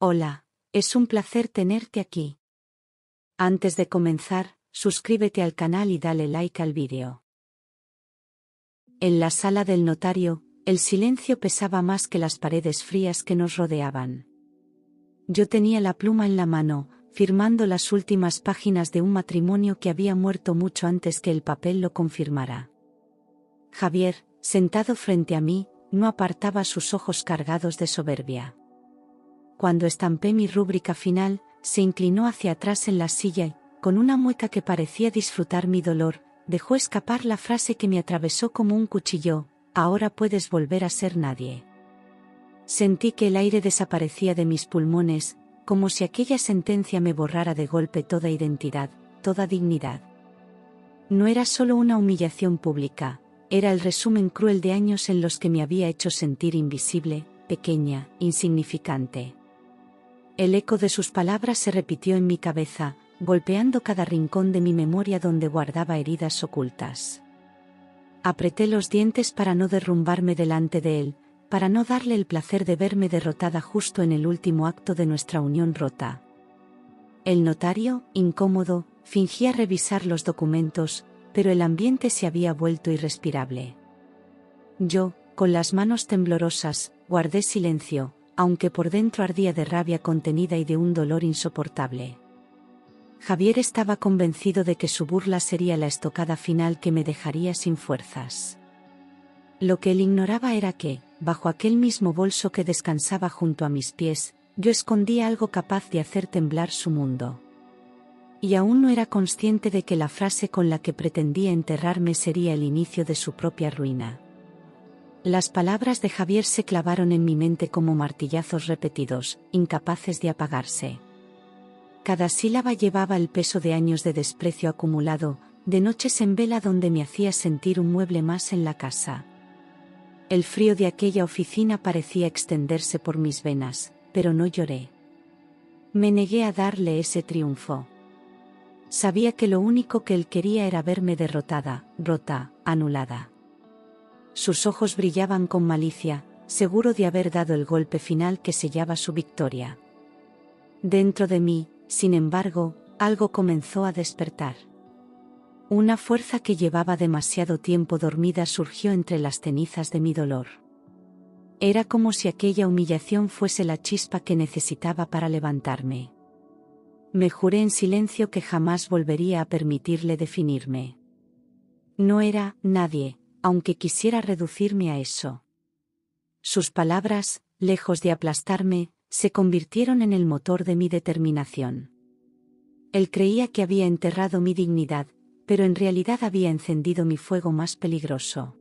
Hola, es un placer tenerte aquí. Antes de comenzar, suscríbete al canal y dale like al vídeo. En la sala del notario, el silencio pesaba más que las paredes frías que nos rodeaban. Yo tenía la pluma en la mano, firmando las últimas páginas de un matrimonio que había muerto mucho antes que el papel lo confirmara. Javier, sentado frente a mí, no apartaba sus ojos cargados de soberbia. Cuando estampé mi rúbrica final, se inclinó hacia atrás en la silla y, con una mueca que parecía disfrutar mi dolor, dejó escapar la frase que me atravesó como un cuchillo: ahora puedes volver a ser nadie. Sentí que el aire desaparecía de mis pulmones, como si aquella sentencia me borrara de golpe toda identidad, toda dignidad. No era solo una humillación pública, era el resumen cruel de años en los que me había hecho sentir invisible, pequeña, insignificante. El eco de sus palabras se repitió en mi cabeza, golpeando cada rincón de mi memoria donde guardaba heridas ocultas. Apreté los dientes para no derrumbarme delante de él, para no darle el placer de verme derrotada justo en el último acto de nuestra unión rota. El notario, incómodo, fingía revisar los documentos, pero el ambiente se había vuelto irrespirable. Yo, con las manos temblorosas, guardé silencio, aunque por dentro ardía de rabia contenida y de un dolor insoportable. Javier estaba convencido de que su burla sería la estocada final que me dejaría sin fuerzas. Lo que él ignoraba era que, bajo aquel mismo bolso que descansaba junto a mis pies, yo escondía algo capaz de hacer temblar su mundo. Y aún no era consciente de que la frase con la que pretendía enterrarme sería el inicio de su propia ruina. Las palabras de Javier se clavaron en mi mente como martillazos repetidos, incapaces de apagarse. Cada sílaba llevaba el peso de años de desprecio acumulado, de noches en vela donde me hacía sentir un mueble más en la casa. El frío de aquella oficina parecía extenderse por mis venas, pero no lloré. Me negué a darle ese triunfo. Sabía que lo único que él quería era verme derrotada, rota, anulada. Sus ojos brillaban con malicia, seguro de haber dado el golpe final que sellaba su victoria. Dentro de mí, sin embargo, algo comenzó a despertar. Una fuerza que llevaba demasiado tiempo dormida surgió entre las cenizas de mi dolor. Era como si aquella humillación fuese la chispa que necesitaba para levantarme. Me juré en silencio que jamás volvería a permitirle definirme. No era nadie, aunque quisiera reducirme a eso. Sus palabras, lejos de aplastarme, se convirtieron en el motor de mi determinación. Él creía que había enterrado mi dignidad, pero en realidad había encendido mi fuego más peligroso.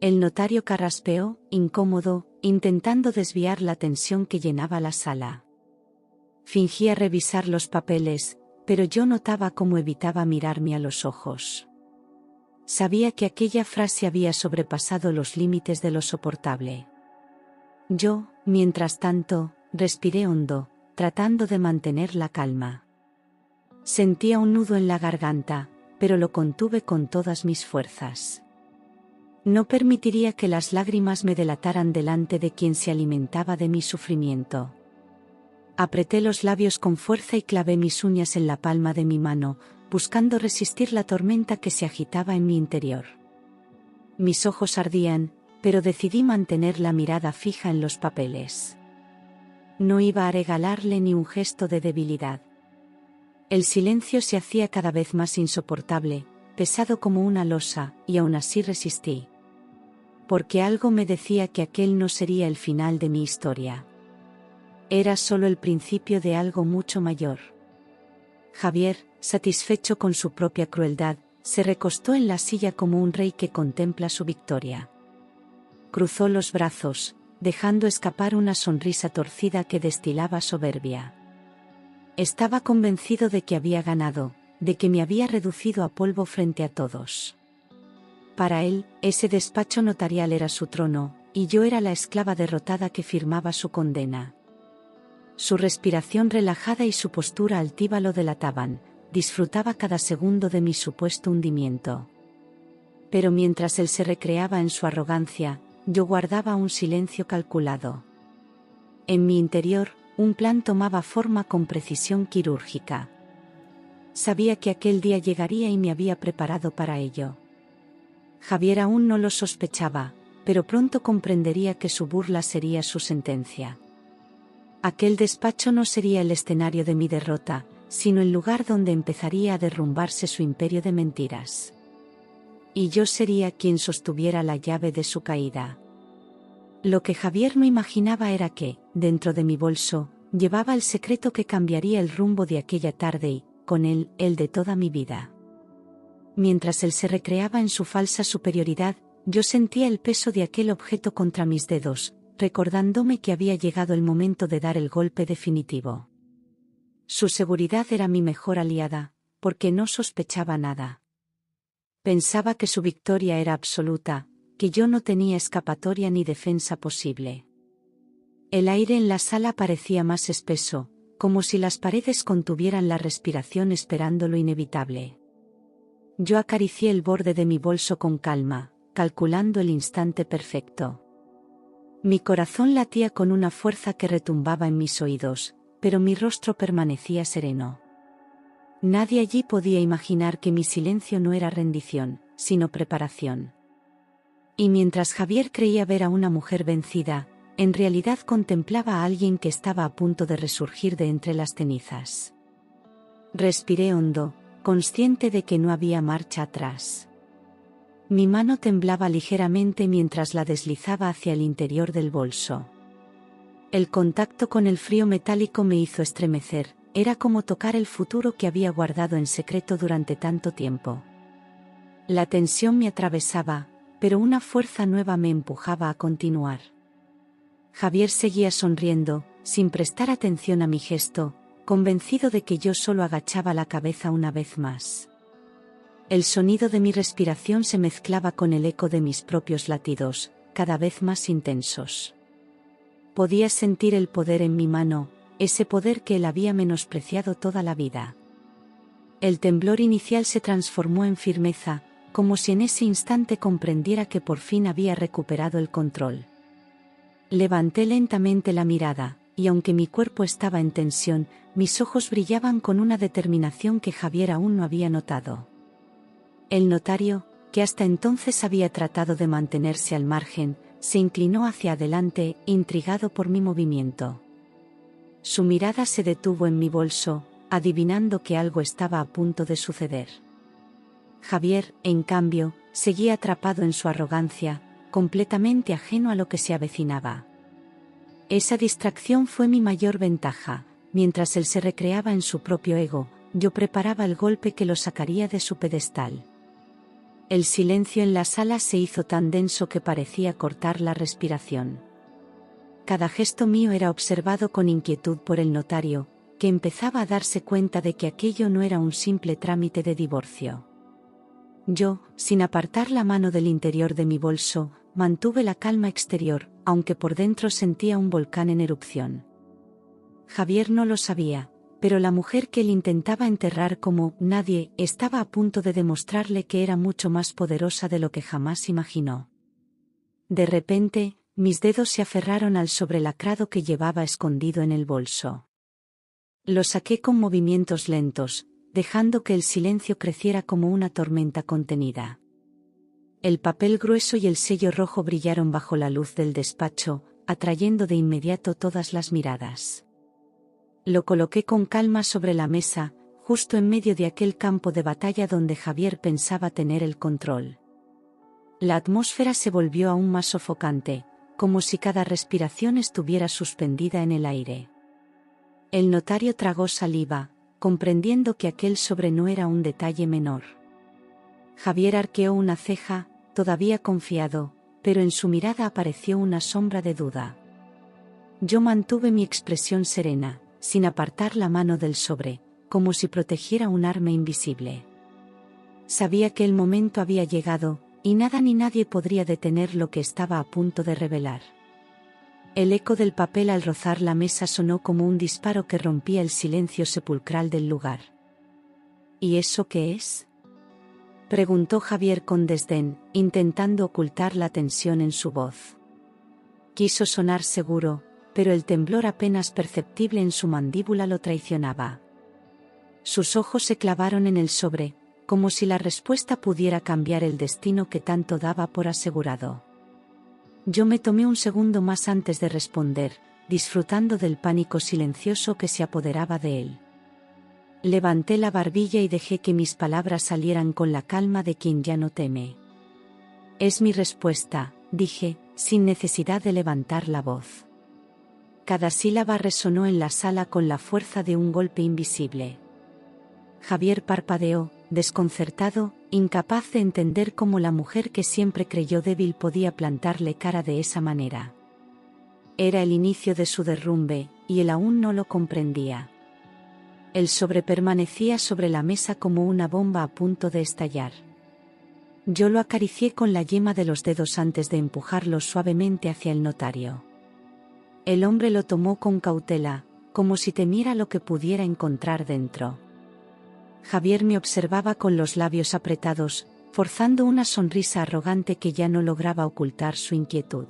El notario carraspeó, incómodo, intentando desviar la tensión que llenaba la sala. Fingía revisar los papeles, pero yo notaba cómo evitaba mirarme a los ojos. Sabía que aquella frase había sobrepasado los límites de lo soportable. Yo, mientras tanto, respiré hondo, tratando de mantener la calma. Sentía un nudo en la garganta, pero lo contuve con todas mis fuerzas. No permitiría que las lágrimas me delataran delante de quien se alimentaba de mi sufrimiento. Apreté los labios con fuerza y clavé mis uñas en la palma de mi mano, buscando resistir la tormenta que se agitaba en mi interior. Mis ojos ardían, pero decidí mantener la mirada fija en los papeles. No iba a regalarle ni un gesto de debilidad. El silencio se hacía cada vez más insoportable, pesado como una losa, y aún así resistí. Porque algo me decía que aquel no sería el final de mi historia. Era solo el principio de algo mucho mayor. Javier, satisfecho con su propia crueldad, se recostó en la silla como un rey que contempla su victoria. Cruzó los brazos, dejando escapar una sonrisa torcida que destilaba soberbia. Estaba convencido de que había ganado, de que me había reducido a polvo frente a todos. Para él, ese despacho notarial era su trono, y yo era la esclava derrotada que firmaba su condena. Su respiración relajada y su postura altiva lo delataban. Disfrutaba cada segundo de mi supuesto hundimiento. Pero mientras él se recreaba en su arrogancia, yo guardaba un silencio calculado. En mi interior, un plan tomaba forma con precisión quirúrgica. Sabía que aquel día llegaría y me había preparado para ello. Javier aún no lo sospechaba, pero pronto comprendería que su burla sería su sentencia. Aquel despacho no sería el escenario de mi derrota, sino el lugar donde empezaría a derrumbarse su imperio de mentiras. Y yo sería quien sostuviera la llave de su caída. Lo que Javier no imaginaba era que, dentro de mi bolso, llevaba el secreto que cambiaría el rumbo de aquella tarde y, con él, el de toda mi vida. Mientras él se recreaba en su falsa superioridad, yo sentía el peso de aquel objeto contra mis dedos, recordándome que había llegado el momento de dar el golpe definitivo. Su seguridad era mi mejor aliada, porque no sospechaba nada. Pensaba que su victoria era absoluta, que yo no tenía escapatoria ni defensa posible. El aire en la sala parecía más espeso, como si las paredes contuvieran la respiración esperando lo inevitable. Yo acaricié el borde de mi bolso con calma, calculando el instante perfecto. Mi corazón latía con una fuerza que retumbaba en mis oídos, pero mi rostro permanecía sereno. Nadie allí podía imaginar que mi silencio no era rendición, sino preparación. Y mientras Javier creía ver a una mujer vencida, en realidad contemplaba a alguien que estaba a punto de resurgir de entre las cenizas. Respiré hondo, consciente de que no había marcha atrás. Mi mano temblaba ligeramente mientras la deslizaba hacia el interior del bolso. El contacto con el frío metálico me hizo estremecer, era como tocar el futuro que había guardado en secreto durante tanto tiempo. La tensión me atravesaba, pero una fuerza nueva me empujaba a continuar. Javier seguía sonriendo, sin prestar atención a mi gesto, convencido de que yo solo agachaba la cabeza una vez más. El sonido de mi respiración se mezclaba con el eco de mis propios latidos, cada vez más intensos. Podía sentir el poder en mi mano, ese poder que él había menospreciado toda la vida. El temblor inicial se transformó en firmeza, como si en ese instante comprendiera que por fin había recuperado el control. Levanté lentamente la mirada, y aunque mi cuerpo estaba en tensión, mis ojos brillaban con una determinación que Javier aún no había notado. El notario, que hasta entonces había tratado de mantenerse al margen, se inclinó hacia adelante, intrigado por mi movimiento. Su mirada se detuvo en mi bolso, adivinando que algo estaba a punto de suceder. Javier, en cambio, seguía atrapado en su arrogancia, completamente ajeno a lo que se avecinaba. Esa distracción fue mi mayor ventaja. Mientras él se recreaba en su propio ego, yo preparaba el golpe que lo sacaría de su pedestal. El silencio en la sala se hizo tan denso que parecía cortar la respiración. Cada gesto mío era observado con inquietud por el notario, que empezaba a darse cuenta de que aquello no era un simple trámite de divorcio. Yo, sin apartar la mano del interior de mi bolso, mantuve la calma exterior, aunque por dentro sentía un volcán en erupción. Javier no lo sabía, pero la mujer que él intentaba enterrar como nadie estaba a punto de demostrarle que era mucho más poderosa de lo que jamás imaginó. De repente, mis dedos se aferraron al sobrelacrado que llevaba escondido en el bolso. Lo saqué con movimientos lentos, dejando que el silencio creciera como una tormenta contenida. El papel grueso y el sello rojo brillaron bajo la luz del despacho, atrayendo de inmediato todas las miradas. Lo coloqué con calma sobre la mesa, justo en medio de aquel campo de batalla donde Javier pensaba tener el control. La atmósfera se volvió aún más sofocante, como si cada respiración estuviera suspendida en el aire. El notario tragó saliva, comprendiendo que aquel sobre no era un detalle menor. Javier arqueó una ceja, todavía confiado, pero en su mirada apareció una sombra de duda. Yo mantuve mi expresión serena, sin apartar la mano del sobre, como si protegiera un arma invisible. Sabía que el momento había llegado, y nada ni nadie podría detener lo que estaba a punto de revelar. El eco del papel al rozar la mesa sonó como un disparo que rompía el silencio sepulcral del lugar. ¿Y eso qué es?, preguntó Javier con desdén, intentando ocultar la tensión en su voz. Quiso sonar seguro, pero el temblor apenas perceptible en su mandíbula lo traicionaba. Sus ojos se clavaron en el sobre, como si la respuesta pudiera cambiar el destino que tanto daba por asegurado. Yo me tomé un segundo más antes de responder, disfrutando del pánico silencioso que se apoderaba de él. Levanté la barbilla y dejé que mis palabras salieran con la calma de quien ya no teme. Es mi respuesta, dije, sin necesidad de levantar la voz. Cada sílaba resonó en la sala con la fuerza de un golpe invisible. Javier parpadeó, desconcertado, incapaz de entender cómo la mujer que siempre creyó débil podía plantarle cara de esa manera. Era el inicio de su derrumbe, y él aún no lo comprendía. El sobre permanecía sobre la mesa como una bomba a punto de estallar. Yo lo acaricié con la yema de los dedos antes de empujarlo suavemente hacia el notario. El hombre lo tomó con cautela, como si temiera lo que pudiera encontrar dentro. Javier me observaba con los labios apretados, forzando una sonrisa arrogante que ya no lograba ocultar su inquietud.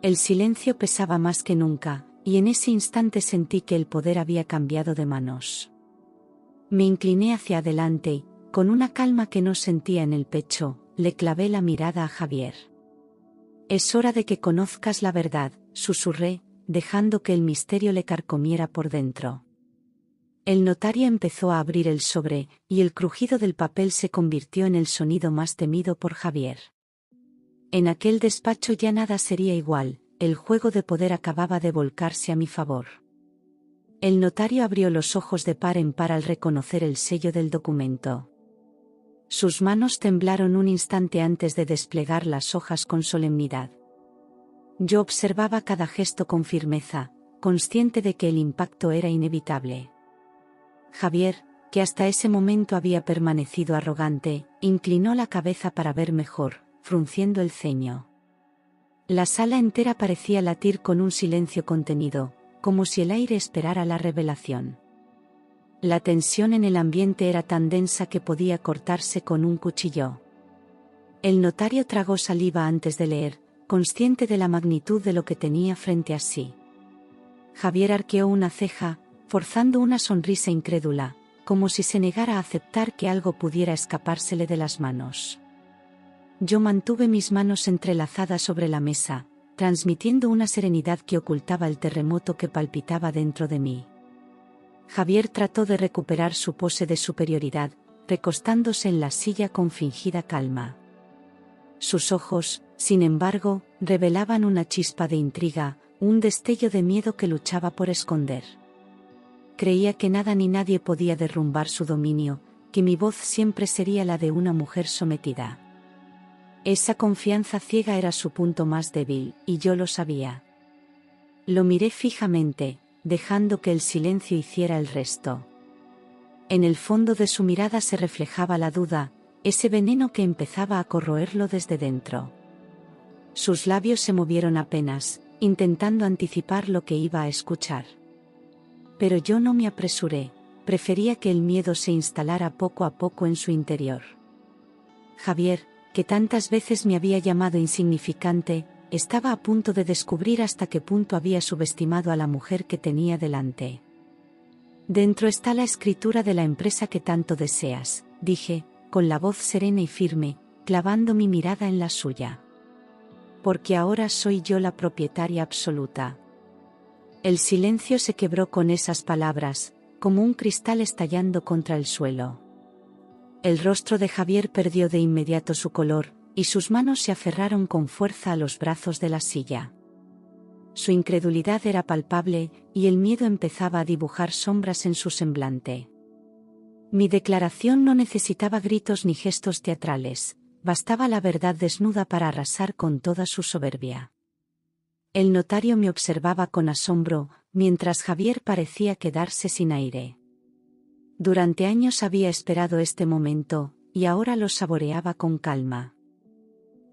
El silencio pesaba más que nunca, y en ese instante sentí que el poder había cambiado de manos. Me incliné hacia adelante y, con una calma que no sentía en el pecho, le clavé la mirada a Javier. «Es hora de que conozcas la verdad», susurré, dejando que el misterio le carcomiera por dentro. El notario empezó a abrir el sobre, y el crujido del papel se convirtió en el sonido más temido por Javier. En aquel despacho ya nada sería igual, el juego de poder acababa de volcarse a mi favor. El notario abrió los ojos de par en par al reconocer el sello del documento. Sus manos temblaron un instante antes de desplegar las hojas con solemnidad. Yo observaba cada gesto con firmeza, consciente de que el impacto era inevitable. Javier, que hasta ese momento había permanecido arrogante, inclinó la cabeza para ver mejor, frunciendo el ceño. La sala entera parecía latir con un silencio contenido, como si el aire esperara la revelación. La tensión en el ambiente era tan densa que podía cortarse con un cuchillo. El notario tragó saliva antes de leer, consciente de la magnitud de lo que tenía frente a sí. Javier arqueó una ceja, forzando una sonrisa incrédula, como si se negara a aceptar que algo pudiera escapársele de las manos. Yo mantuve mis manos entrelazadas sobre la mesa, transmitiendo una serenidad que ocultaba el terremoto que palpitaba dentro de mí. Javier trató de recuperar su pose de superioridad, recostándose en la silla con fingida calma. Sus ojos, sin embargo, revelaban una chispa de intriga, un destello de miedo que luchaba por esconder. Creía que nada ni nadie podía derrumbar su dominio, que mi voz siempre sería la de una mujer sometida. Esa confianza ciega era su punto más débil, y yo lo sabía. Lo miré fijamente, dejando que el silencio hiciera el resto. En el fondo de su mirada se reflejaba la duda, ese veneno que empezaba a corroerlo desde dentro. Sus labios se movieron apenas, intentando anticipar lo que iba a escuchar. Pero yo no me apresuré, prefería que el miedo se instalara poco a poco en su interior. Javier, que tantas veces me había llamado insignificante, estaba a punto de descubrir hasta qué punto había subestimado a la mujer que tenía delante. «Dentro está la escritura de la empresa que tanto deseas», dije, con la voz serena y firme, clavando mi mirada en la suya. «Porque ahora soy yo la propietaria absoluta». El silencio se quebró con esas palabras, como un cristal estallando contra el suelo. El rostro de Javier perdió de inmediato su color, y sus manos se aferraron con fuerza a los brazos de la silla. Su incredulidad era palpable, y el miedo empezaba a dibujar sombras en su semblante. Mi declaración no necesitaba gritos ni gestos teatrales, bastaba la verdad desnuda para arrasar con toda su soberbia. El notario me observaba con asombro, mientras Javier parecía quedarse sin aire. Durante años había esperado este momento, y ahora lo saboreaba con calma.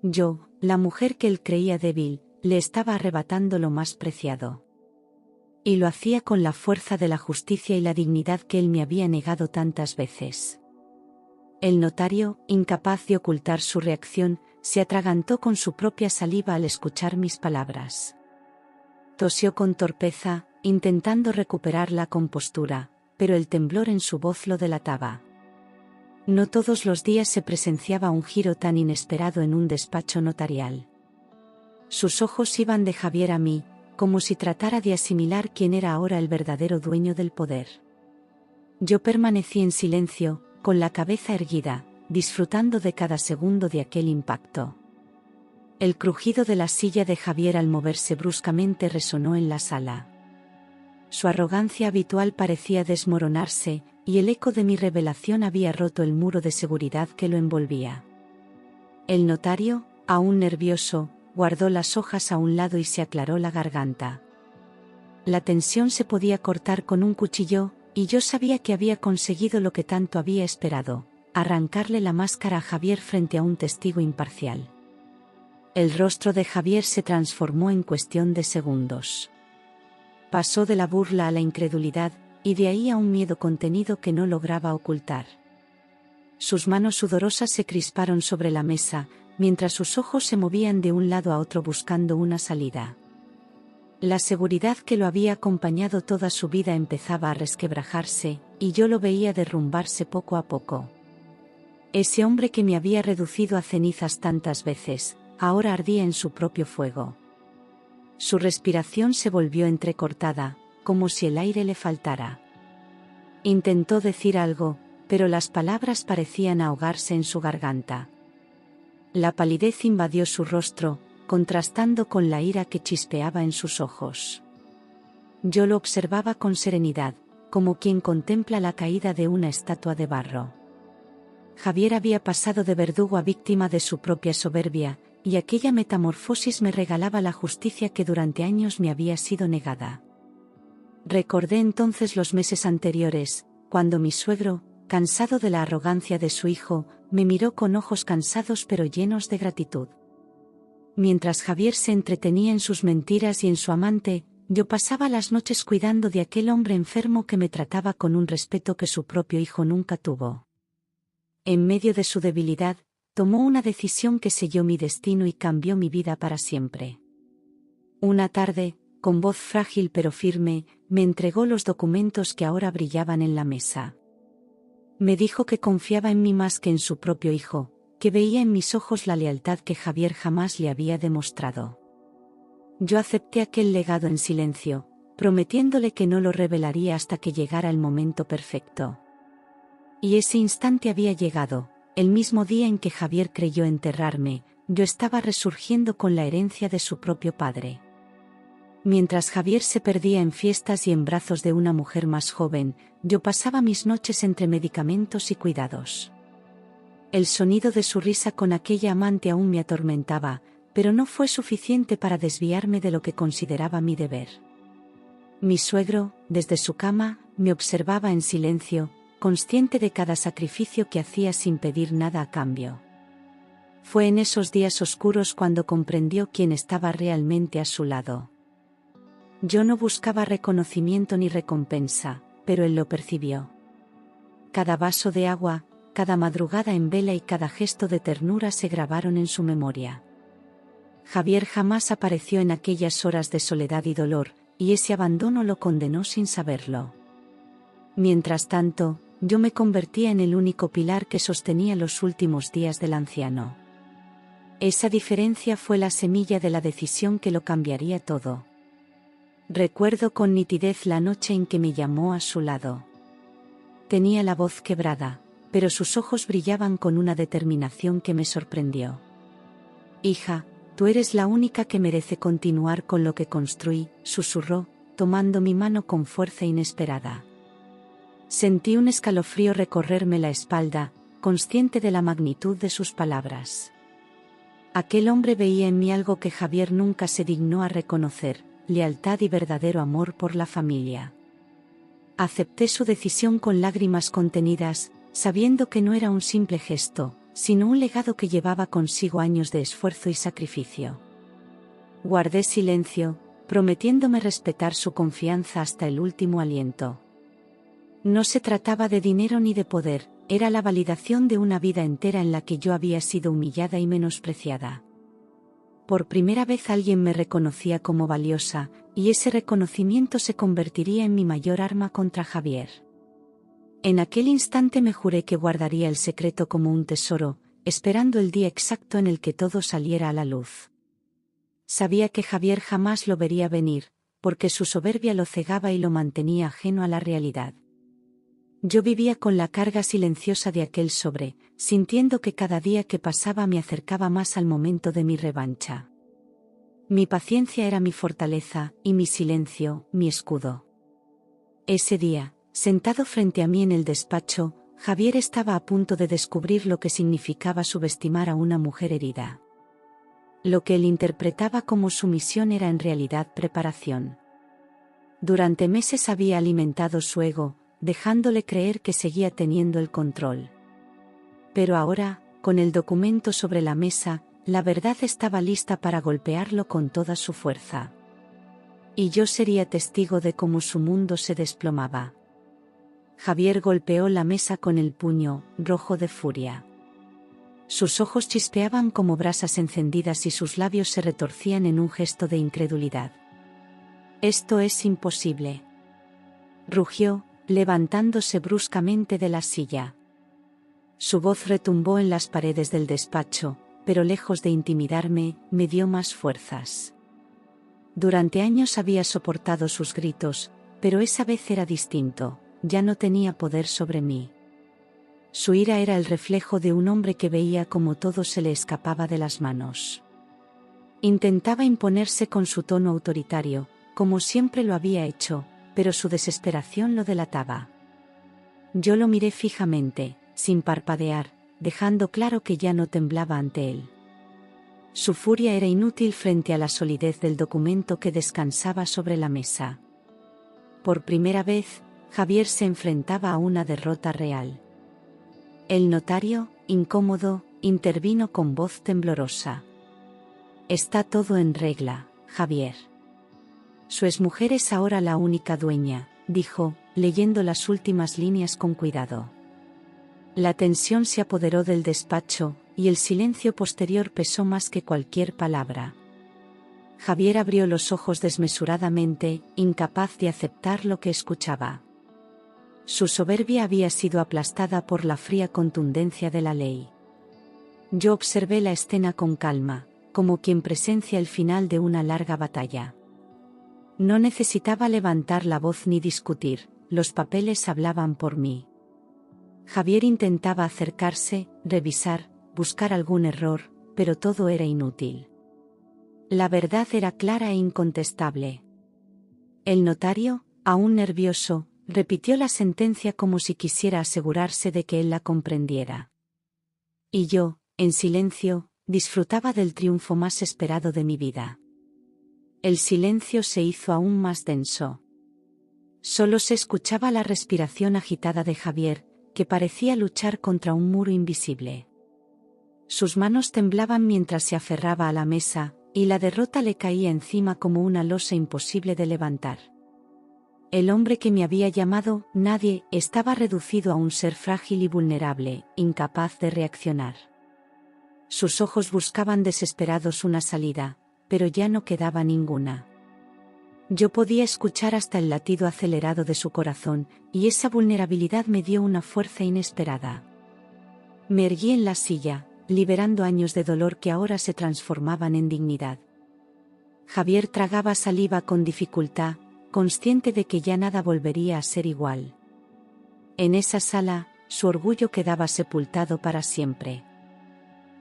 Yo, la mujer que él creía débil, le estaba arrebatando lo más preciado. Y lo hacía con la fuerza de la justicia y la dignidad que él me había negado tantas veces. El notario, incapaz de ocultar su reacción, se atragantó con su propia saliva al escuchar mis palabras. Tosió con torpeza, intentando recuperar la compostura, pero el temblor en su voz lo delataba. No todos los días se presenciaba un giro tan inesperado en un despacho notarial. Sus ojos iban de Javier a mí, como si tratara de asimilar quién era ahora el verdadero dueño del poder. Yo permanecí en silencio, con la cabeza erguida, disfrutando de cada segundo de aquel impacto. El crujido de la silla de Javier al moverse bruscamente resonó en la sala. Su arrogancia habitual parecía desmoronarse, y el eco de mi revelación había roto el muro de seguridad que lo envolvía. El notario, aún nervioso, guardó las hojas a un lado y se aclaró la garganta. La tensión se podía cortar con un cuchillo, y yo sabía que había conseguido lo que tanto había esperado, arrancarle la máscara a Javier frente a un testigo imparcial. El rostro de Javier se transformó en cuestión de segundos. Pasó de la burla a la incredulidad, y de ahí a un miedo contenido que no lograba ocultar. Sus manos sudorosas se crisparon sobre la mesa, mientras sus ojos se movían de un lado a otro buscando una salida. La seguridad que lo había acompañado toda su vida empezaba a resquebrajarse, y yo lo veía derrumbarse poco a poco. Ese hombre que me había reducido a cenizas tantas veces, ahora ardía en su propio fuego. Su respiración se volvió entrecortada, como si el aire le faltara. Intentó decir algo, pero las palabras parecían ahogarse en su garganta. La palidez invadió su rostro, contrastando con la ira que chispeaba en sus ojos. Yo lo observaba con serenidad, como quien contempla la caída de una estatua de barro. Javier había pasado de verdugo a víctima de su propia soberbia, y aquella metamorfosis me regalaba la justicia que durante años me había sido negada. Recordé entonces los meses anteriores, cuando mi suegro, cansado de la arrogancia de su hijo, me miró con ojos cansados pero llenos de gratitud. Mientras Javier se entretenía en sus mentiras y en su amante, yo pasaba las noches cuidando de aquel hombre enfermo que me trataba con un respeto que su propio hijo nunca tuvo. En medio de su debilidad, tomó una decisión que selló mi destino y cambió mi vida para siempre. Una tarde, con voz frágil pero firme, me entregó los documentos que ahora brillaban en la mesa. Me dijo que confiaba en mí más que en su propio hijo, que veía en mis ojos la lealtad que Javier jamás le había demostrado. Yo acepté aquel legado en silencio, prometiéndole que no lo revelaría hasta que llegara el momento perfecto. Y ese instante había llegado, el mismo día en que Javier creyó enterrarme, yo estaba resurgiendo con la herencia de su propio padre. Mientras Javier se perdía en fiestas y en brazos de una mujer más joven, yo pasaba mis noches entre medicamentos y cuidados. El sonido de su risa con aquella amante aún me atormentaba, pero no fue suficiente para desviarme de lo que consideraba mi deber. Mi suegro, desde su cama, me observaba en silencio, consciente de cada sacrificio que hacía sin pedir nada a cambio. Fue en esos días oscuros cuando comprendió quién estaba realmente a su lado. Yo no buscaba reconocimiento ni recompensa, pero él lo percibió. Cada vaso de agua, cada madrugada en vela y cada gesto de ternura se grabaron en su memoria. Javier jamás apareció en aquellas horas de soledad y dolor, y ese abandono lo condenó sin saberlo. Mientras tanto, yo me convertía en el único pilar que sostenía los últimos días del anciano. Esa diferencia fue la semilla de la decisión que lo cambiaría todo. Recuerdo con nitidez la noche en que me llamó a su lado. Tenía la voz quebrada, pero sus ojos brillaban con una determinación que me sorprendió. «Hija, tú eres la única que merece continuar con lo que construí», susurró, tomando mi mano con fuerza inesperada. Sentí un escalofrío recorrerme la espalda, consciente de la magnitud de sus palabras. Aquel hombre veía en mí algo que Javier nunca se dignó a reconocer: lealtad y verdadero amor por la familia. Acepté su decisión con lágrimas contenidas, sabiendo que no era un simple gesto, sino un legado que llevaba consigo años de esfuerzo y sacrificio. Guardé silencio, prometiéndome respetar su confianza hasta el último aliento. No se trataba de dinero ni de poder, era la validación de una vida entera en la que yo había sido humillada y menospreciada. Por primera vez alguien me reconocía como valiosa, y ese reconocimiento se convertiría en mi mayor arma contra Javier. En aquel instante me juré que guardaría el secreto como un tesoro, esperando el día exacto en el que todo saliera a la luz. Sabía que Javier jamás lo vería venir, porque su soberbia lo cegaba y lo mantenía ajeno a la realidad. Yo vivía con la carga silenciosa de aquel sobre, sintiendo que cada día que pasaba me acercaba más al momento de mi revancha. Mi paciencia era mi fortaleza, y mi silencio, mi escudo. Ese día, sentado frente a mí en el despacho, Javier estaba a punto de descubrir lo que significaba subestimar a una mujer herida. Lo que él interpretaba como sumisión era en realidad preparación. Durante meses había alimentado su ego, dejándole creer que seguía teniendo el control. Pero ahora, con el documento sobre la mesa, la verdad estaba lista para golpearlo con toda su fuerza. Y yo sería testigo de cómo su mundo se desplomaba. Javier golpeó la mesa con el puño, rojo de furia. Sus ojos chispeaban como brasas encendidas y sus labios se retorcían en un gesto de incredulidad. «Esto es imposible», rugió, levantándose bruscamente de la silla. Su voz retumbó en las paredes del despacho, pero lejos de intimidarme, me dio más fuerzas. Durante años había soportado sus gritos, pero esa vez era distinto, ya no tenía poder sobre mí. Su ira era el reflejo de un hombre que veía cómo todo se le escapaba de las manos. Intentaba imponerse con su tono autoritario, como siempre lo había hecho, pero su desesperación lo delataba. Yo lo miré fijamente, sin parpadear, dejando claro que ya no temblaba ante él. Su furia era inútil frente a la solidez del documento que descansaba sobre la mesa. Por primera vez, Javier se enfrentaba a una derrota real. El notario, incómodo, intervino con voz temblorosa. «Está todo en regla, Javier. Su exmujer es ahora la única dueña», dijo, leyendo las últimas líneas con cuidado. La tensión se apoderó del despacho, y el silencio posterior pesó más que cualquier palabra. Javier abrió los ojos desmesuradamente, incapaz de aceptar lo que escuchaba. Su soberbia había sido aplastada por la fría contundencia de la ley. Yo observé la escena con calma, como quien presencia el final de una larga batalla. No necesitaba levantar la voz ni discutir, los papeles hablaban por mí. Javier intentaba acercarse, revisar, buscar algún error, pero todo era inútil. La verdad era clara e incontestable. El notario, aún nervioso, repitió la sentencia como si quisiera asegurarse de que él la comprendiera. Y yo, en silencio, disfrutaba del triunfo más esperado de mi vida. El silencio se hizo aún más denso. Solo se escuchaba la respiración agitada de Javier, que parecía luchar contra un muro invisible. Sus manos temblaban mientras se aferraba a la mesa, y la derrota le caía encima como una losa imposible de levantar. El hombre que me había llamado nadie estaba reducido a un ser frágil y vulnerable, incapaz de reaccionar. Sus ojos buscaban desesperados una salida, pero ya no quedaba ninguna. Yo podía escuchar hasta el latido acelerado de su corazón, y esa vulnerabilidad me dio una fuerza inesperada. Me erguí en la silla, liberando años de dolor que ahora se transformaban en dignidad. Javier tragaba saliva con dificultad, consciente de que ya nada volvería a ser igual. En esa sala, su orgullo quedaba sepultado para siempre.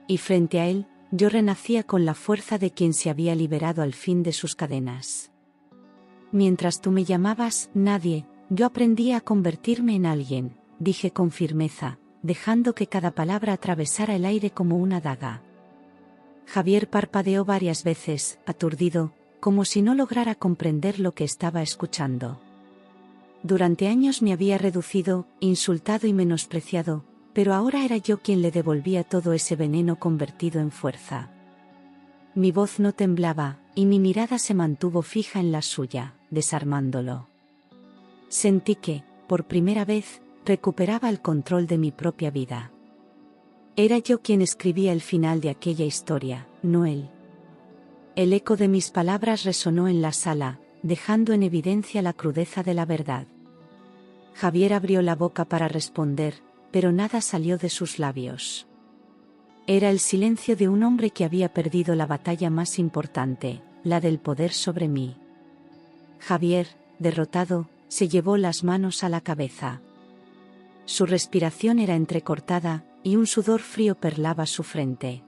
Y frente a él, yo renacía con la fuerza de quien se había liberado al fin de sus cadenas. Mientras tú me llamabas nadie, yo aprendí a convertirme en alguien, dije con firmeza, dejando que cada palabra atravesara el aire como una daga. Javier parpadeó varias veces, aturdido, como si no lograra comprender lo que estaba escuchando. Durante años me había reducido, insultado y menospreciado, pero ahora era yo quien le devolvía todo ese veneno convertido en fuerza. Mi voz no temblaba, y mi mirada se mantuvo fija en la suya, desarmándolo. Sentí que, por primera vez, recuperaba el control de mi propia vida. Era yo quien escribía el final de aquella historia, no él. El eco de mis palabras resonó en la sala, dejando en evidencia la crudeza de la verdad. Javier abrió la boca para responder, pero nada salió de sus labios. Era el silencio de un hombre que había perdido la batalla más importante, la del poder sobre mí. Javier, derrotado, se llevó las manos a la cabeza. Su respiración era entrecortada, y un sudor frío perlaba su frente.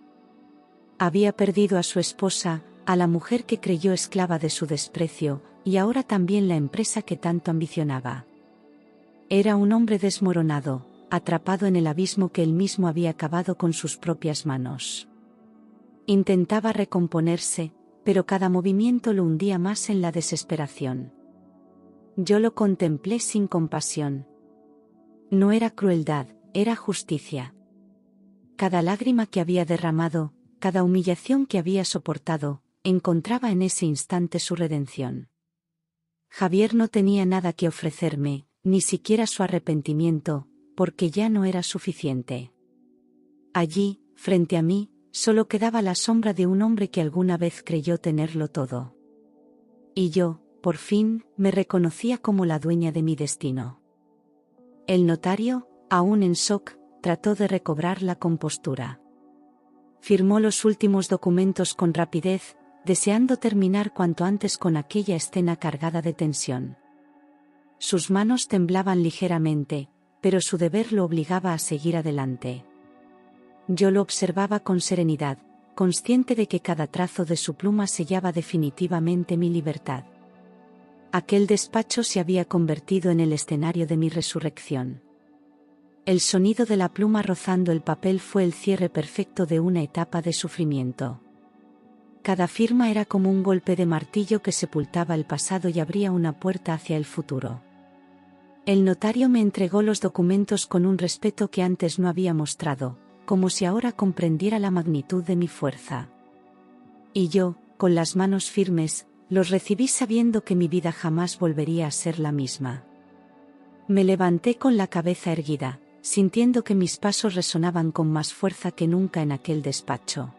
Había perdido a su esposa, a la mujer que creyó esclava de su desprecio, y ahora también la empresa que tanto ambicionaba. Era un hombre desmoronado, atrapado en el abismo que él mismo había cavado con sus propias manos. Intentaba recomponerse, pero cada movimiento lo hundía más en la desesperación. Yo lo contemplé sin compasión. No era crueldad, era justicia. Cada lágrima que había derramado, cada humillación que había soportado, encontraba en ese instante su redención. Javier no tenía nada que ofrecerme, ni siquiera su arrepentimiento, porque ya no era suficiente. Allí, frente a mí, solo quedaba la sombra de un hombre que alguna vez creyó tenerlo todo. Y yo, por fin, me reconocía como la dueña de mi destino. El notario, aún en shock, trató de recobrar la compostura. Firmó los últimos documentos con rapidez, deseando terminar cuanto antes con aquella escena cargada de tensión. Sus manos temblaban ligeramente, pero su deber lo obligaba a seguir adelante. Yo lo observaba con serenidad, consciente de que cada trazo de su pluma sellaba definitivamente mi libertad. Aquel despacho se había convertido en el escenario de mi resurrección. El sonido de la pluma rozando el papel fue el cierre perfecto de una etapa de sufrimiento. Cada firma era como un golpe de martillo que sepultaba el pasado y abría una puerta hacia el futuro. El notario me entregó los documentos con un respeto que antes no había mostrado, como si ahora comprendiera la magnitud de mi fuerza. Y yo, con las manos firmes, los recibí sabiendo que mi vida jamás volvería a ser la misma. Me levanté con la cabeza erguida, sintiendo que mis pasos resonaban con más fuerza que nunca en aquel despacho.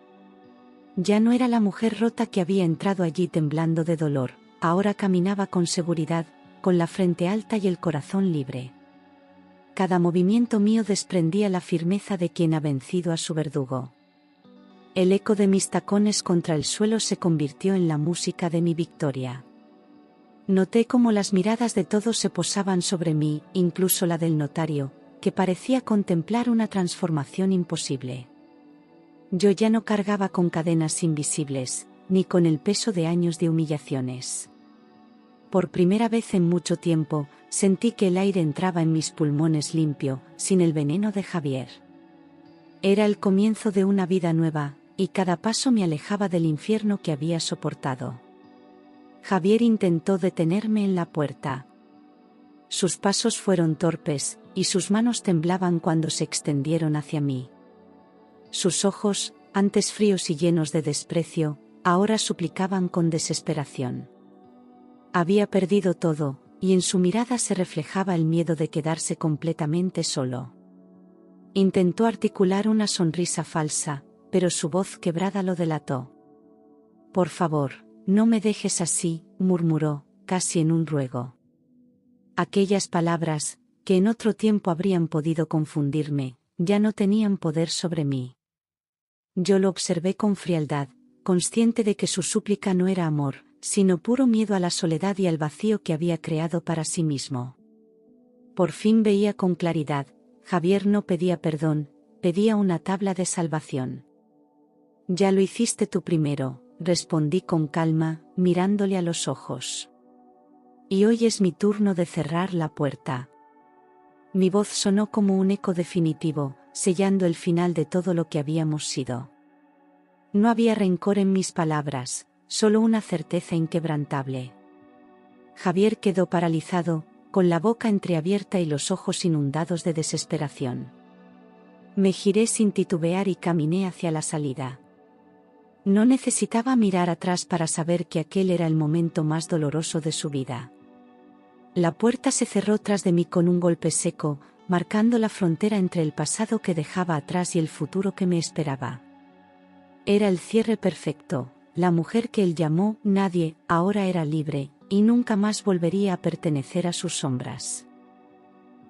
Ya no era la mujer rota que había entrado allí temblando de dolor, ahora caminaba con seguridad, con la frente alta y el corazón libre. Cada movimiento mío desprendía la firmeza de quien ha vencido a su verdugo. El eco de mis tacones contra el suelo se convirtió en la música de mi victoria. Noté cómo las miradas de todos se posaban sobre mí, incluso la del notario, que parecía contemplar una transformación imposible. Yo ya no cargaba con cadenas invisibles, ni con el peso de años de humillaciones. Por primera vez en mucho tiempo, sentí que el aire entraba en mis pulmones limpio, sin el veneno de Javier. Era el comienzo de una vida nueva, y cada paso me alejaba del infierno que había soportado. Javier intentó detenerme en la puerta. Sus pasos fueron torpes, y sus manos temblaban cuando se extendieron hacia mí. Sus ojos, antes fríos y llenos de desprecio, ahora suplicaban con desesperación. Había perdido todo, y en su mirada se reflejaba el miedo de quedarse completamente solo. Intentó articular una sonrisa falsa, pero su voz quebrada lo delató. «Por favor, no me dejes así», murmuró, casi en un ruego. Aquellas palabras, que en otro tiempo habrían podido confundirme, ya no tenían poder sobre mí. Yo lo observé con frialdad, consciente de que su súplica no era amor, sino puro miedo a la soledad y al vacío que había creado para sí mismo. Por fin veía con claridad, Javier no pedía perdón, pedía una tabla de salvación. «Ya lo hiciste tú primero», respondí con calma, mirándole a los ojos. «Y hoy es mi turno de cerrar la puerta». Mi voz sonó como un eco definitivo, sellando el final de todo lo que habíamos sido. No había rencor en mis palabras, solo una certeza inquebrantable. Javier quedó paralizado, con la boca entreabierta y los ojos inundados de desesperación. Me giré sin titubear y caminé hacia la salida. No necesitaba mirar atrás para saber que aquel era el momento más doloroso de su vida. La puerta se cerró tras de mí con un golpe seco, marcando la frontera entre el pasado que dejaba atrás y el futuro que me esperaba. Era el cierre perfecto, la mujer que él llamó nadie, ahora era libre, y nunca más volvería a pertenecer a sus sombras.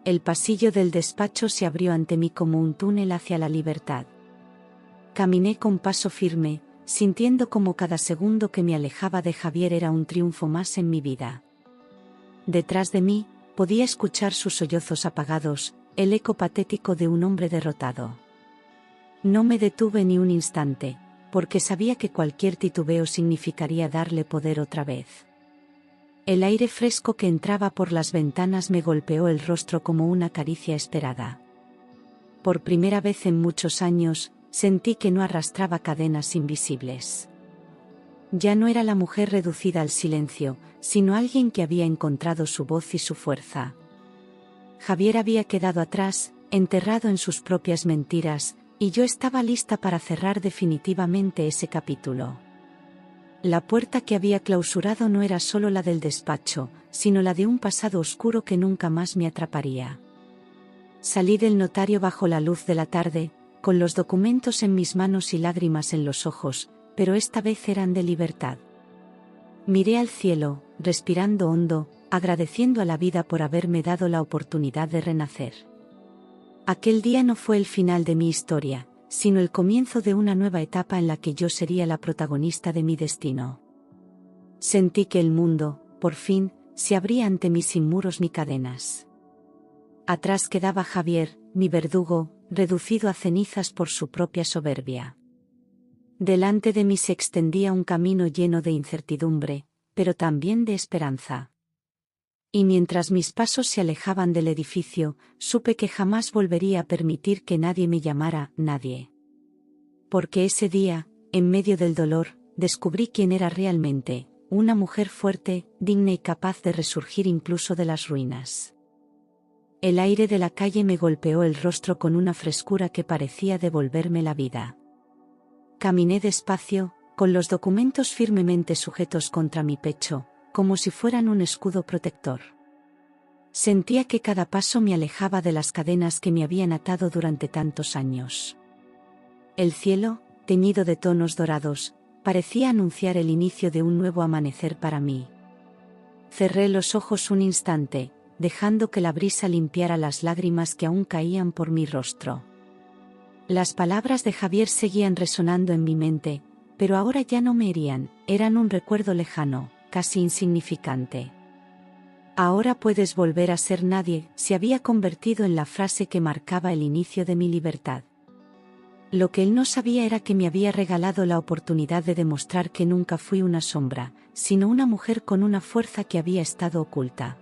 El pasillo del despacho se abrió ante mí como un túnel hacia la libertad. Caminé con paso firme, sintiendo como cada segundo que me alejaba de Javier era un triunfo más en mi vida. Detrás de mí, podía escuchar sus sollozos apagados, el eco patético de un hombre derrotado. No me detuve ni un instante, porque sabía que cualquier titubeo significaría darle poder otra vez. El aire fresco que entraba por las ventanas me golpeó el rostro como una caricia esperada. Por primera vez en muchos años, sentí que no arrastraba cadenas invisibles. Ya no era la mujer reducida al silencio, sino alguien que había encontrado su voz y su fuerza. Javier había quedado atrás, enterrado en sus propias mentiras, y yo estaba lista para cerrar definitivamente ese capítulo. La puerta que había clausurado no era solo la del despacho, sino la de un pasado oscuro que nunca más me atraparía. Salí del notario bajo la luz de la tarde, con los documentos en mis manos y lágrimas en los ojos, pero esta vez eran de libertad. Miré al cielo, respirando hondo, agradeciendo a la vida por haberme dado la oportunidad de renacer. Aquel día no fue el final de mi historia, sino el comienzo de una nueva etapa en la que yo sería la protagonista de mi destino. Sentí que el mundo, por fin, se abría ante mí sin muros ni cadenas. Atrás quedaba Javier, mi verdugo, reducido a cenizas por su propia soberbia. Delante de mí se extendía un camino lleno de incertidumbre, pero también de esperanza. Y mientras mis pasos se alejaban del edificio, supe que jamás volvería a permitir que nadie me llamara nadie. Porque ese día, en medio del dolor, descubrí quién era realmente, una mujer fuerte, digna y capaz de resurgir incluso de las ruinas. El aire de la calle me golpeó el rostro con una frescura que parecía devolverme la vida. Caminé despacio, con los documentos firmemente sujetos contra mi pecho, como si fueran un escudo protector. Sentía que cada paso me alejaba de las cadenas que me habían atado durante tantos años. El cielo, teñido de tonos dorados, parecía anunciar el inicio de un nuevo amanecer para mí. Cerré los ojos un instante, dejando que la brisa limpiara las lágrimas que aún caían por mi rostro. Las palabras de Javier seguían resonando en mi mente, pero ahora ya no me herían, eran un recuerdo lejano, casi insignificante. Ahora puedes volver a ser nadie, se había convertido en la frase que marcaba el inicio de mi libertad. Lo que él no sabía era que me había regalado la oportunidad de demostrar que nunca fui una sombra, sino una mujer con una fuerza que había estado oculta.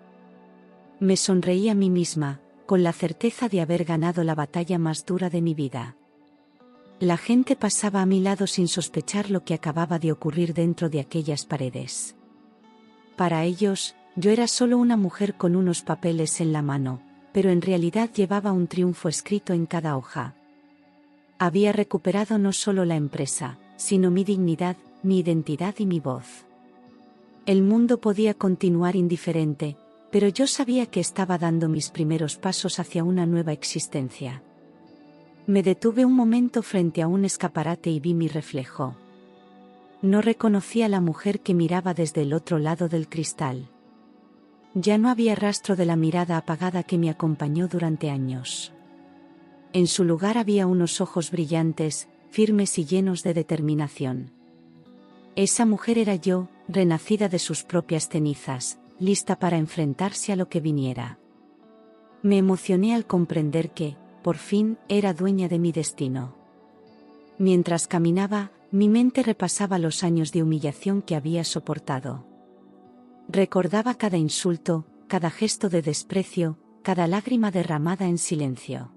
Me sonreí a mí misma, con la certeza de haber ganado la batalla más dura de mi vida. La gente pasaba a mi lado sin sospechar lo que acababa de ocurrir dentro de aquellas paredes. Para ellos, yo era solo una mujer con unos papeles en la mano, pero en realidad llevaba un triunfo escrito en cada hoja. Había recuperado no solo la empresa, sino mi dignidad, mi identidad y mi voz. El mundo podía continuar indiferente, pero yo sabía que estaba dando mis primeros pasos hacia una nueva existencia. Me detuve un momento frente a un escaparate y vi mi reflejo. No reconocí a la mujer que miraba desde el otro lado del cristal. Ya no había rastro de la mirada apagada que me acompañó durante años. En su lugar había unos ojos brillantes, firmes y llenos de determinación. Esa mujer era yo, renacida de sus propias cenizas, lista para enfrentarse a lo que viniera. Me emocioné al comprender que, por fin, era dueña de mi destino. Mientras caminaba, mi mente repasaba los años de humillación que había soportado. Recordaba cada insulto, cada gesto de desprecio, cada lágrima derramada en silencio.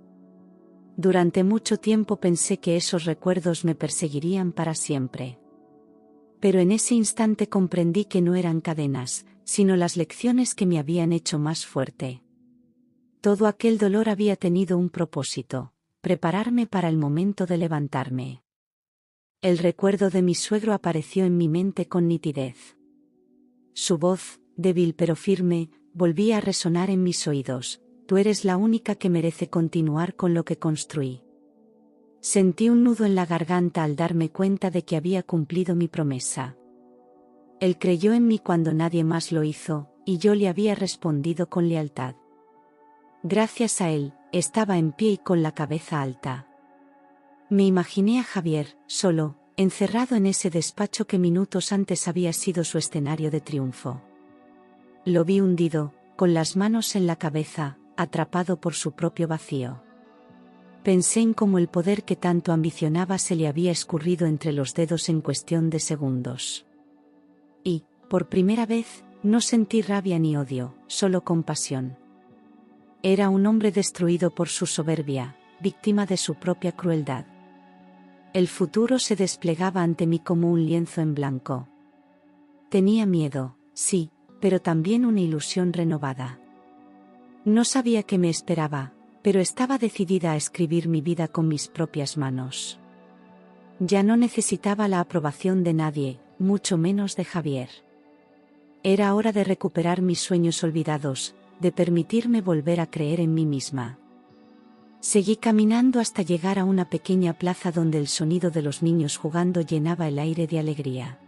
Durante mucho tiempo pensé que esos recuerdos me perseguirían para siempre. Pero en ese instante comprendí que no eran cadenas, sino las lecciones que me habían hecho más fuerte. Todo aquel dolor había tenido un propósito: prepararme para el momento de levantarme. El recuerdo de mi suegro apareció en mi mente con nitidez. Su voz, débil pero firme, volvía a resonar en mis oídos: tú eres la única que merece continuar con lo que construí. Sentí un nudo en la garganta al darme cuenta de que había cumplido mi promesa. Él creyó en mí cuando nadie más lo hizo, y yo le había respondido con lealtad. Gracias a él, estaba en pie y con la cabeza alta. Me imaginé a Javier, solo, encerrado en ese despacho que minutos antes había sido su escenario de triunfo. Lo vi hundido, con las manos en la cabeza, atrapado por su propio vacío. Pensé en cómo el poder que tanto ambicionaba se le había escurrido entre los dedos en cuestión de segundos. Y, por primera vez, no sentí rabia ni odio, solo compasión. Era un hombre destruido por su soberbia, víctima de su propia crueldad. El futuro se desplegaba ante mí como un lienzo en blanco. Tenía miedo, sí, pero también una ilusión renovada. No sabía qué me esperaba, pero estaba decidida a escribir mi vida con mis propias manos. Ya no necesitaba la aprobación de nadie, mucho menos de Javier. Era hora de recuperar mis sueños olvidados, de permitirme volver a creer en mí misma. Seguí caminando hasta llegar a una pequeña plaza donde el sonido de los niños jugando llenaba el aire de alegría.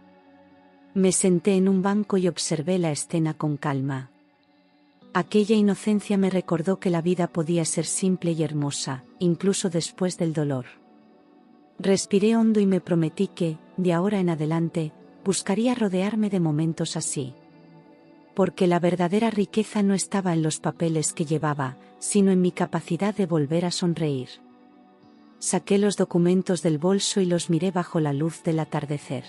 Me senté en un banco y observé la escena con calma. Aquella inocencia me recordó que la vida podía ser simple y hermosa, incluso después del dolor. Respiré hondo y me prometí que, de ahora en adelante, buscaría rodearme de momentos así. Porque la verdadera riqueza no estaba en los papeles que llevaba, sino en mi capacidad de volver a sonreír. Saqué los documentos del bolso y los miré bajo la luz del atardecer.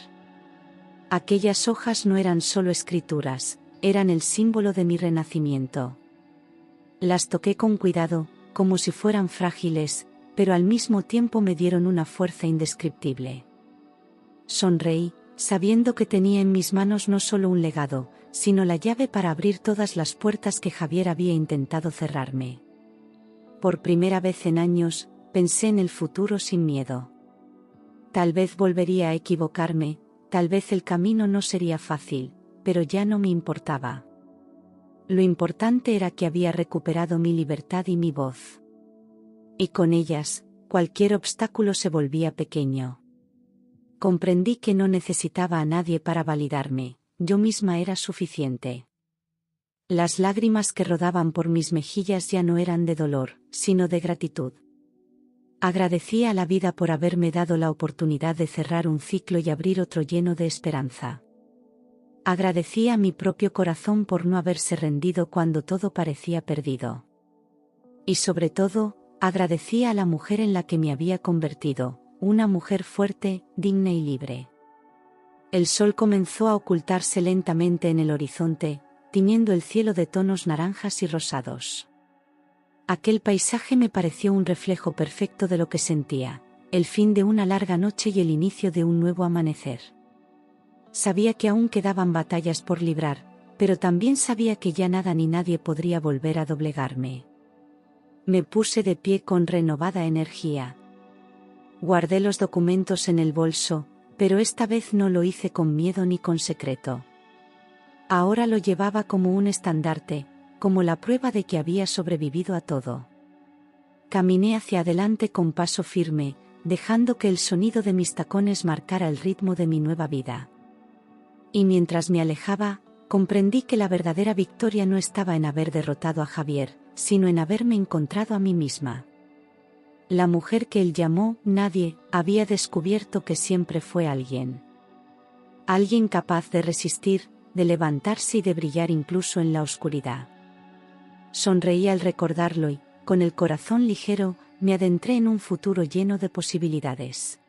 Aquellas hojas no eran solo escrituras, eran el símbolo de mi renacimiento. Las toqué con cuidado, como si fueran frágiles, pero al mismo tiempo me dieron una fuerza indescriptible. Sonreí, sabiendo que tenía en mis manos no solo un legado, sino la llave para abrir todas las puertas que Javier había intentado cerrarme. Por primera vez en años, pensé en el futuro sin miedo. Tal vez volvería a equivocarme, tal vez el camino no sería fácil, pero ya no me importaba. Lo importante era que había recuperado mi libertad y mi voz. Y con ellas, cualquier obstáculo se volvía pequeño. Comprendí que no necesitaba a nadie para validarme, yo misma era suficiente. Las lágrimas que rodaban por mis mejillas ya no eran de dolor, sino de gratitud. Agradecía a la vida por haberme dado la oportunidad de cerrar un ciclo y abrir otro lleno de esperanza. Agradecía a mi propio corazón por no haberse rendido cuando todo parecía perdido. Y sobre todo, agradecía a la mujer en la que me había convertido, una mujer fuerte, digna y libre. El sol comenzó a ocultarse lentamente en el horizonte, tiñendo el cielo de tonos naranjas y rosados. Aquel paisaje me pareció un reflejo perfecto de lo que sentía, el fin de una larga noche y el inicio de un nuevo amanecer. Sabía que aún quedaban batallas por librar, pero también sabía que ya nada ni nadie podría volver a doblegarme. Me puse de pie con renovada energía. Guardé los documentos en el bolso, pero esta vez no lo hice con miedo ni con secreto. Ahora lo llevaba como un estandarte, como la prueba de que había sobrevivido a todo. Caminé hacia adelante con paso firme, dejando que el sonido de mis tacones marcara el ritmo de mi nueva vida. Y mientras me alejaba, comprendí que la verdadera victoria no estaba en haber derrotado a Javier, sino en haberme encontrado a mí misma. La mujer que él llamó nadie, había descubierto que siempre fue alguien. Alguien capaz de resistir, de levantarse y de brillar incluso en la oscuridad. Sonreí al recordarlo y, con el corazón ligero, me adentré en un futuro lleno de posibilidades.